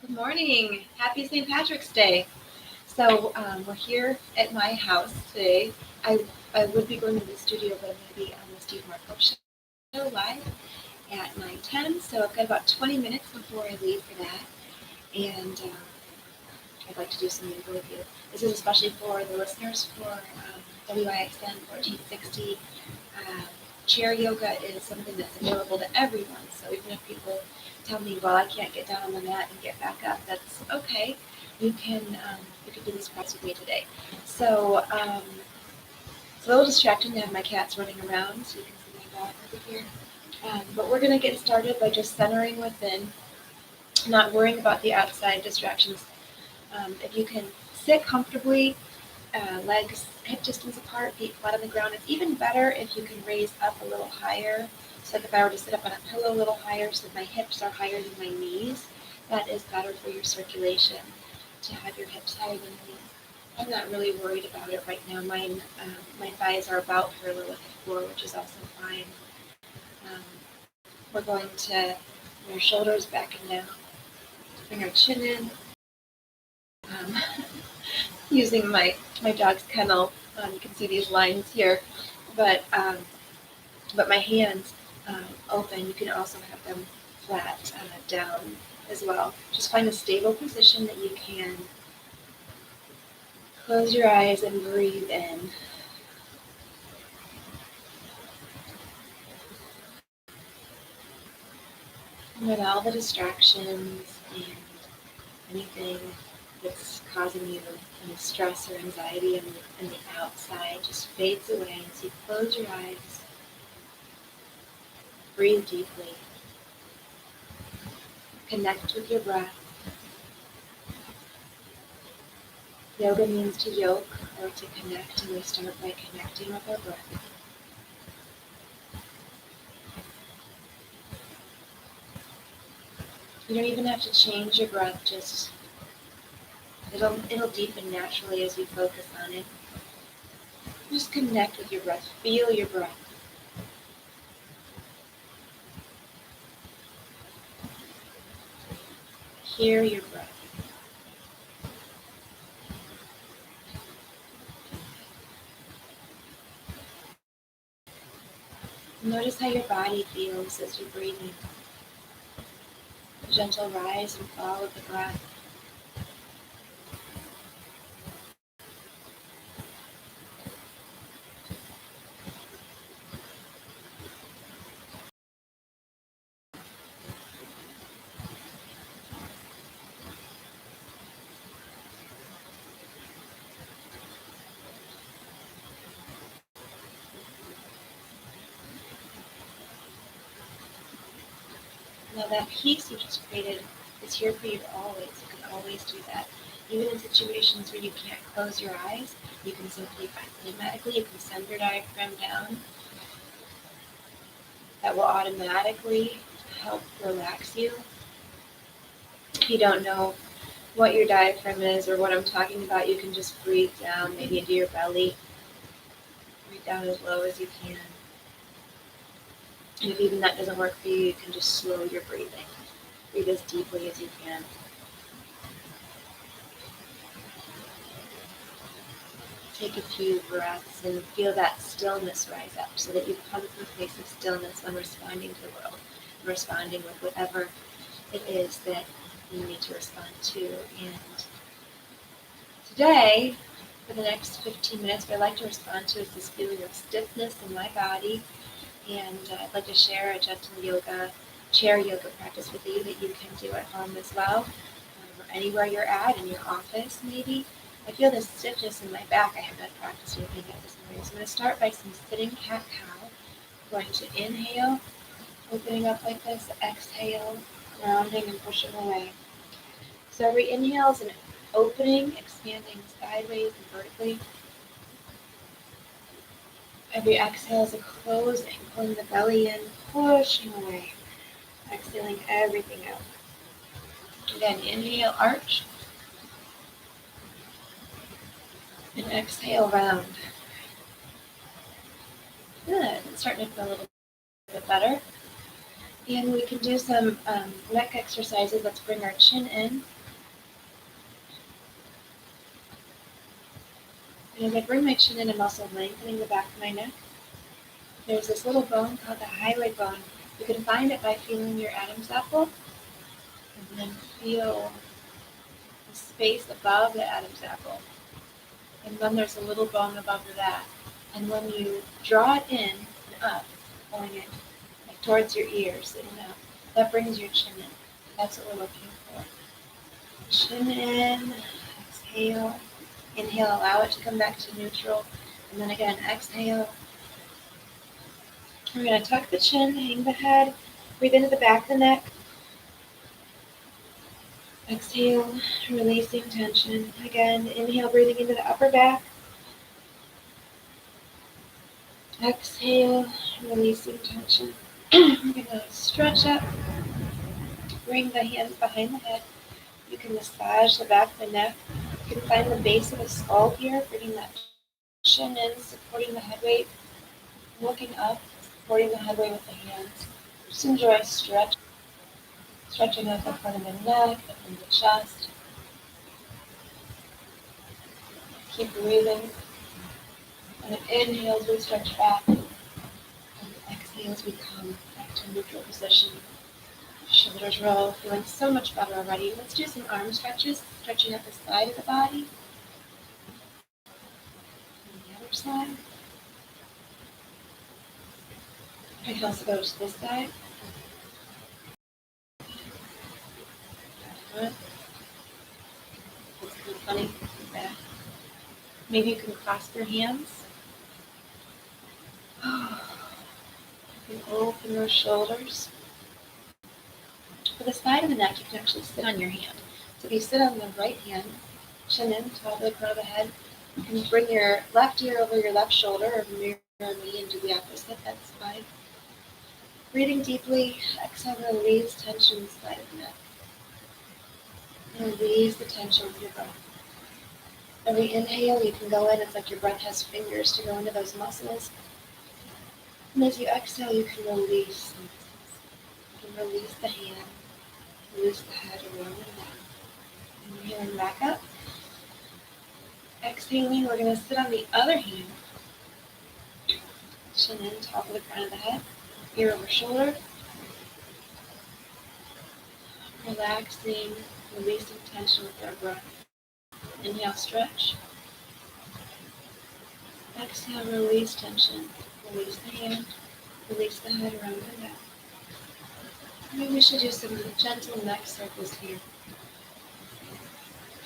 Good morning. Happy St. Patrick's Day. We're here at my house today. I would be going to the studio, but I'm going to be on the Steve Markov Show live at 9:10. So I've got about 20 minutes before I leave for that. And I'd like to do some yoga with you. This is especially for the listeners for WIXN 1460. Uh, Chair yoga is something that's available to everyone. So even if people tell me, well, I can't get down on the mat and get back up, that's okay. You can you can do this practice with me today. So it's a little distracting to have my cats running around, so you can see my dog over here. But we're going to get started by just centering within, not worrying about the outside distractions. If you can sit comfortably, legs hip distance apart, feet flat on the ground. It's even better if you can raise up a little higher. So like if I were to sit up on a pillow a little higher so that my hips are higher than my knees, that is better for your circulation to have your hips higher than your knees. I'm not really worried about it right now. My thighs are about parallel with the floor, which is also fine. Um, we're going to bring our shoulders back and down, bring our chin in. Um, Using my dog's kennel, you can see these lines here, but um, but my hands open. You can also have them flat down as well. Just find a stable position that you can. Close your eyes and breathe in. And let all the distractions and anything that's causing you any stress or anxiety in the outside just fades away as you close your eyes, breathe deeply, connect with your breath. Yoga means to yoke or to connect, and we start by connecting with our breath. You don't even have to change your breath, just it'll deepen naturally as you focus on it. Just connect with your breath. Feel your breath. Hear your breath. Notice how your body feels as you're breathing. A gentle rise and fall of the breath. Now that peace you just created is here for you always. You can always do that. Even in situations where you can't close your eyes, you can simply automatically, you can send your diaphragm down. That will automatically help relax you. If you don't know what your diaphragm is or what I'm talking about, you can just breathe down, maybe into your belly. Breathe down as low as you can. And if even that doesn't work for you, you can just slow your breathing. Breathe as deeply as you can. Take a few breaths and feel that stillness rise up so that you come to a place of stillness when responding to the world, responding with whatever it is that you need to respond to. And today, for the next 15 minutes, what I'd like to respond to is this feeling of stiffness in my body. And I'd like to share a gentle chair yoga practice with you that you can do at home as well, or anywhere you're at, in your office maybe. I feel this stiffness in my back. I have not practiced yoga yet this morning. So I'm going to start by some sitting cat-cow. I'm going to inhale, opening up like this, exhale, rounding and pushing away. So every inhale is an opening, expanding sideways and vertically. Every exhale is a closing, pulling the belly in, pushing away, exhaling everything out. Again, inhale, arch, and exhale, round. Good. It's starting to feel a little bit better. And we can do some neck exercises. Let's bring our chin in. And as I bring my chin in, I'm also lengthening the back of my neck. There's this little bone called the hyoid bone. You can find it by feeling your Adam's apple, and then feel the space above the Adam's apple. And then there's a little bone above that. And when you draw it in and up, pulling it like towards your ears and up, that brings your chin in. That's what we're looking for. Chin in, exhale, inhale, allow it to come back to neutral, and then again, exhale. We're going to tuck the chin, hang the head, breathe into the back of the neck. Exhale, releasing tension. Again, inhale, breathing into the upper back. Exhale, releasing tension. We're going to stretch up, bring the hands behind the head. You can massage the back of the neck. You can find the base of the skull here, bringing that chin in, supporting the head weight, looking up, supporting the head weight with the hands. Just enjoy stretching out the front of the neck, and the chest. Keep breathing. And inhales, we stretch back. And exhales, we come back to neutral position. Shoulders roll, feeling so much better already. Let's do some arm stretches, stretching up the side of the body. And the other side. I can also go to this side. Good. It's kind of funny. Back. Maybe you can clasp your hands. You can open those shoulders. For the side of the neck, you can actually sit on your hand. So if you sit on the right hand, chin in, top of the crown of the head, you can bring your left ear over your left shoulder or mirror me and do the opposite. That's fine. Breathing deeply, exhale, release tension in the side of the neck. And release the tension with your breath. Every inhale, you can go in. It's like your breath has fingers to go into those muscles. And as you exhale, you can release. You can release the hand, release the head around and down. Inhaling back up. Exhaling, we're going to sit on the other hand. Chin in, top of the crown of the head, ear over shoulder. Relaxing, releasing tension with our breath. Inhale, stretch. Exhale, release tension. Release the hand, release the head around and down. Maybe we should do some gentle neck circles here. You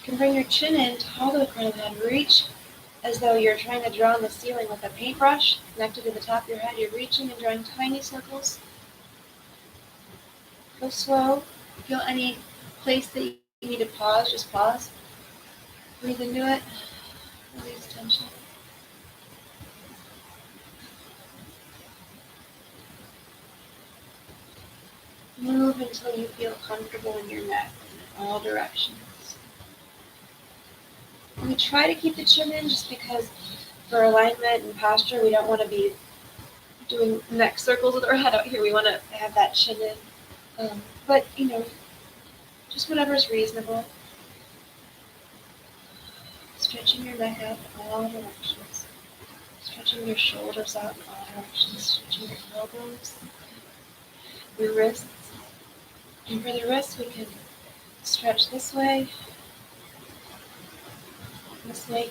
can bring your chin in, tall to the crown of the head, reach as though you're trying to draw on the ceiling with a paintbrush connected to the top of your head. You're reaching and drawing tiny circles. Go slow. Feel any place that you need to pause, just pause. Breathe into it. Release tension. Move until you feel comfortable in your neck in all directions. And we try to keep the chin in just because for alignment and posture, we don't want to be doing neck circles with our head out here. We want to have that chin in. But, just whatever's reasonable. Stretching your neck out in all directions. Stretching your shoulders out in all directions. Stretching your elbows, your wrists. And for the wrists, we can stretch this way,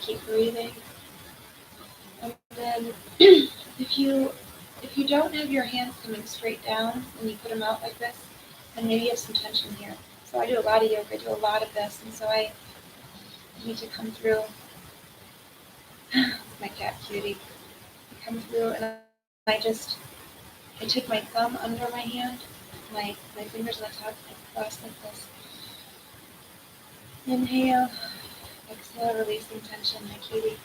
keep breathing. And then if you don't have your hands coming straight down when you put them out like this, then maybe you have some tension here. So I do a lot of yoga, I do a lot of this, and so I need to come through. My cat Cutie. I come through and I take my thumb under my hand, my fingers on the top, I cross like this. Inhale, exhale, releasing tension, my cutie.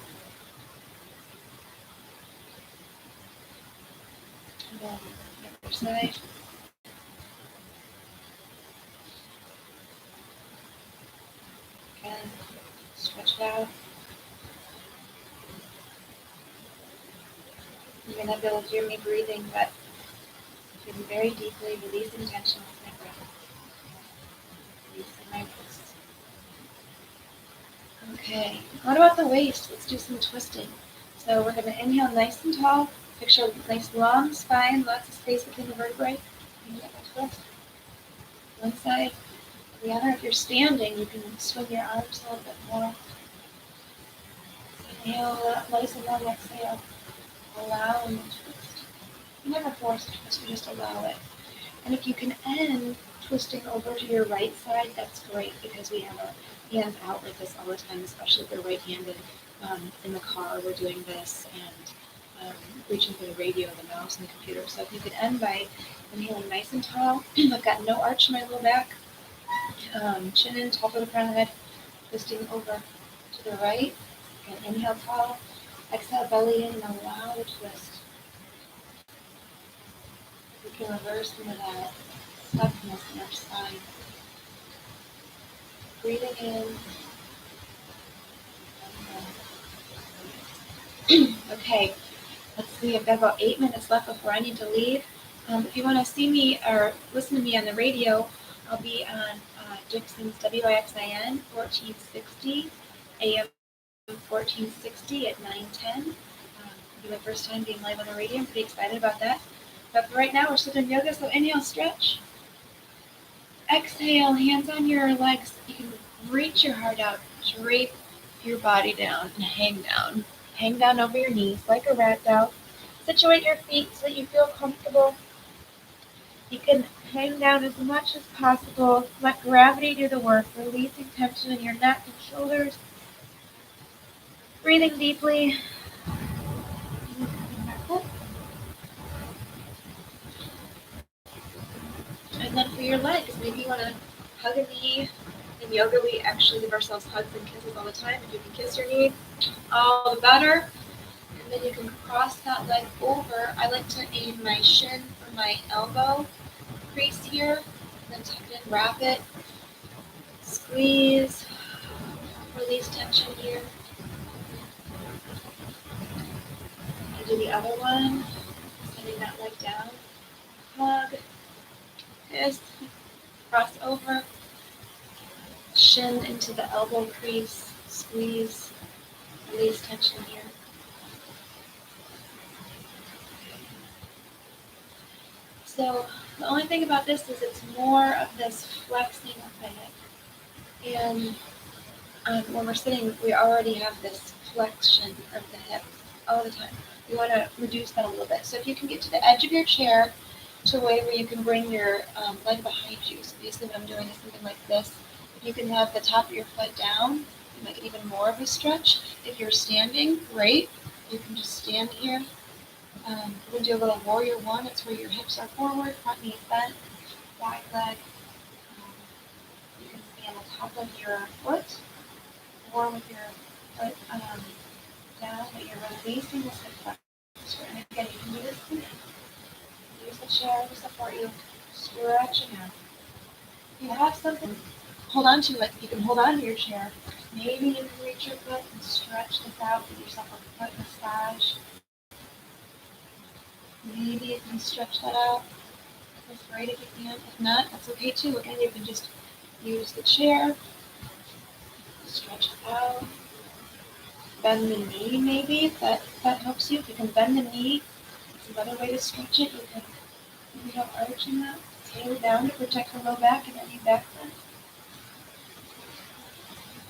And then the other side. Again, stretch it out. You may not be able to hear me breathing, but if you Breathing very deeply, releasing tension with my breath. Releasing my wrists. Okay, what about the waist? Let's do some twisting. So we're going to inhale nice and tall. Picture a nice long spine, lots of space between the vertebrae. And get a twist. One side, the other. If you're standing, you can swing your arms a little bit more. Inhale, nice and long exhale. Allowing the twist. You never force a twist, you just allow it. And if you can end twisting over to your right side, that's great because we have our hands out like this all the time, especially if we're right-handed. In the car, we're doing this and reaching for the radio, the mouse, and the computer. So if you could end by inhaling nice and tall, I've got no arch in my low back, chin in, top of the front of the head, twisting over to the right, and inhale tall, exhale belly in, and allow the twist. We can reverse some of that stuckness in our spine. Breathing in. Okay, let's see. I've got about 8 minutes left before I need to leave. If you want to see me or listen to me on the radio, I'll be on Dixon's WIXIN 1460 AM 1460 at 9:10. It'll be my first time being live on the radio. I'm pretty excited about that. But for right now, we're still doing yoga, so inhale, stretch. Exhale, hands on your legs. You can reach your heart out, drape your body down, and hang down. Hang down over your knees like a rat down. Situate your feet so that you feel comfortable. You can hang down as much as possible. Let gravity do the work, releasing tension in your neck and shoulders. Breathing deeply. And then for your legs, maybe you want to hug a knee. In yoga, we actually give ourselves hugs and kisses all the time. If you can kiss your knee, all the better. And then you can cross that leg over. I like to aim my shin for my elbow crease here. And then tuck it in, wrap it. Squeeze. Release tension here. And do the other one. Sending that leg down. Hug. Kiss. Cross over. Shin into the elbow crease. Squeeze. Release tension here. So the only thing about this is it's more of this flexing of the hip. And when we're sitting, we already have this flexion of the hip all the time. We want to reduce that a little bit. So if you can get to the edge of your chair to a way where you can bring your leg behind you. So basically what I'm doing is something like this. If you can have the top of your foot down, you might get even more of a stretch. If you're standing, great. You can just stand here. We're going to do a little warrior one. It's where your hips are forward, front knee bent, back leg. You can stay on the top of your foot or with your foot down, but you're releasing the hip flexor. And again, you can do this sitting. Use the chair to support you. Stretching out. If you have something, hold on to it. You can hold on to your chair. Maybe you can reach your foot and stretch this out. Give yourself a foot massage. Maybe you can stretch that out. That's great if you can. If not, that's okay too. Again, you can just use the chair. Stretch it out. Bend the knee maybe, if that helps you. If you can bend the knee, it's another way to stretch it. You can maybe have arch in that. Tail down to protect the low back and any back bend.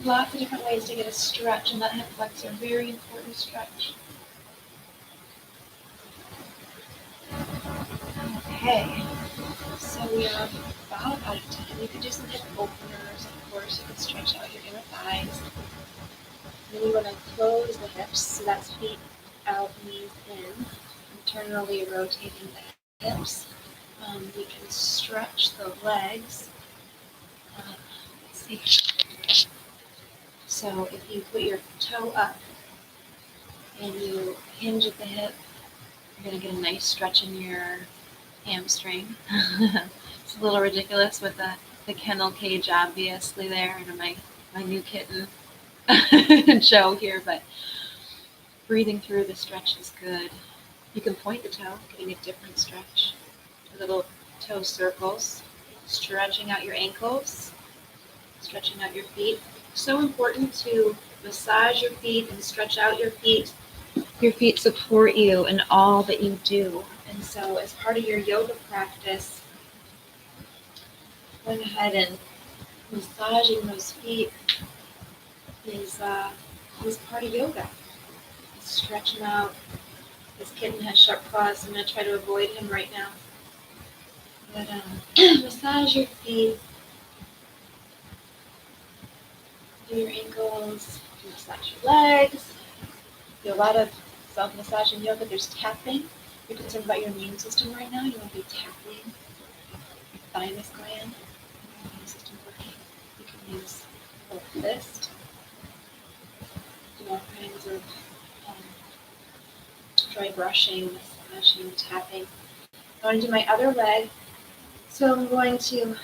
Lots of different ways to get a stretch in that hip flexor. Very important stretch. Okay, so we are about out of time. You can do some hip openers, of course. You can stretch out your inner thighs. Then you want to close the hips, so that's feet out, knees in. Internally rotating the hips. We can stretch the legs. Let's see. So if you put your toe up and you hinge at the hip, you're going to get a nice stretch in your hamstring. It's a little ridiculous with the kennel cage obviously there and my new kitten Joe here, but breathing through the stretch is good. You can point the toe, getting a different stretch. little toe circles, stretching out your ankles, stretching out your feet. So important to massage your feet and stretch out your feet. Your feet support you in all that you do. And so as part of your yoga practice, going ahead and massaging those feet is part of yoga. Stretch them out. This kitten has sharp claws, so I'm going to try to avoid him right now. But massage your feet, do your ankles, massage your legs. Do a lot of self-massage in yoga. There's tapping. If you're concerned about your immune system right now, you want to be tapping your thymus gland, your immune system working. You can use a fist, do all kinds of dry brushing, massaging, tapping. I want to do my other leg. So I'm going to